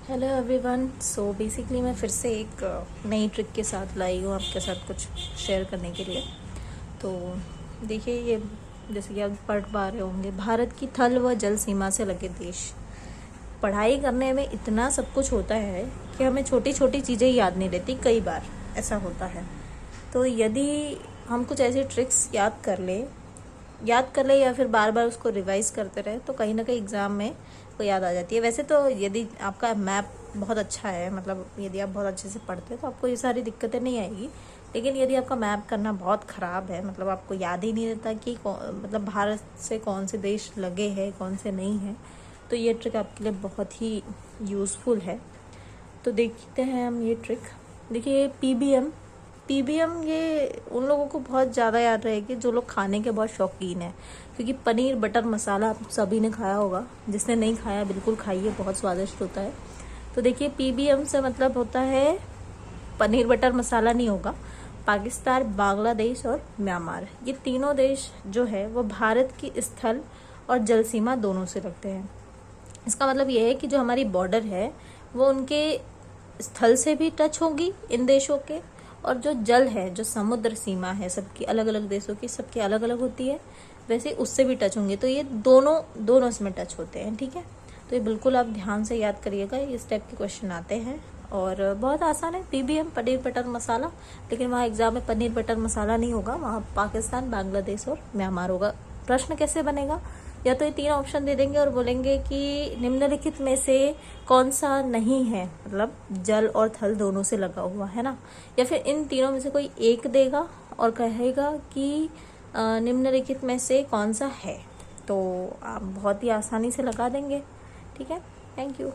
Hello everyone. So basically मैं फिर से एक नई ट्रिक के साथ लाई हूँ आपके साथ कुछ शेयर करने के लिए। तो देखिए, ये जैसे कि आप पढ़ पा रहे होंगे, भारत की थल व जल सीमा से लगे देश। पढ़ाई करने में इतना सब कुछ होता है कि हमें छोटी छोटी चीज़ें याद नहीं रहती, कई बार ऐसा होता है। तो यदि हम कुछ ऐसी ट्रिक्स याद कर ले या फिर बार बार उसको रिवाइज करते रहे, तो कहीं ना कहीं एग्ज़ाम में वो याद आ जाती है। वैसे तो यदि आपका मैप बहुत अच्छा है, मतलब यदि आप बहुत अच्छे से पढ़ते हैं, तो आपको ये सारी दिक्कतें नहीं आएगी। लेकिन यदि आपका मैप करना बहुत ख़राब है, मतलब आपको याद ही नहीं रहता कि मतलब भारत से कौन से देश लगे हैं, कौन से नहीं हैं, तो ये ट्रिक आपके लिए बहुत ही यूज़फुल है। तो देखते हैं हम ये ट्रिक। देखिए, पीबीएम ये उन लोगों को बहुत ज़्यादा याद रहेगी जो लोग खाने के बहुत शौकीन हैं, क्योंकि पनीर बटर मसाला आप सभी ने खाया होगा। जिसने नहीं खाया बिल्कुल खाइए, बहुत स्वादिष्ट होता है। तो देखिए, पीबीएम से मतलब होता है पनीर बटर मसाला नहीं होगा। पाकिस्तान, बांग्लादेश और म्यांमार, ये तीनों देश जो है वो भारत की स्थल और जल सीमा दोनों से लगते हैं। इसका मतलब ये है कि जो हमारी बॉर्डर है वो उनके स्थल से भी टच होगी इन देशों के, और जो जल है, जो समुद्र सीमा है सबकी, अलग अलग देशों की सबकी अलग अलग होती है, वैसे उससे भी टच होंगे। तो ये दोनों इसमें टच होते हैं, ठीक है। तो ये बिल्कुल आप ध्यान से याद करिएगा, इस टाइप के क्वेश्चन आते हैं और बहुत आसान है। पीबीएम पनीर बटर मसाला, लेकिन वहाँ एग्जाम में पनीर बटर मसाला नहीं होगा, वहाँ पाकिस्तान, बांग्लादेश और म्यांमार होगा। प्रश्न कैसे बनेगा? या तो ये तीन ऑप्शन दे देंगे और बोलेंगे कि निम्नलिखित में से कौन सा नहीं है, मतलब जल और थल दोनों से लगा हुआ है ना, या फिर इन तीनों में से कोई एक देगा और कहेगा कि निम्नलिखित में से कौन सा है। तो आप बहुत ही आसानी से लगा देंगे, ठीक है। Thank you.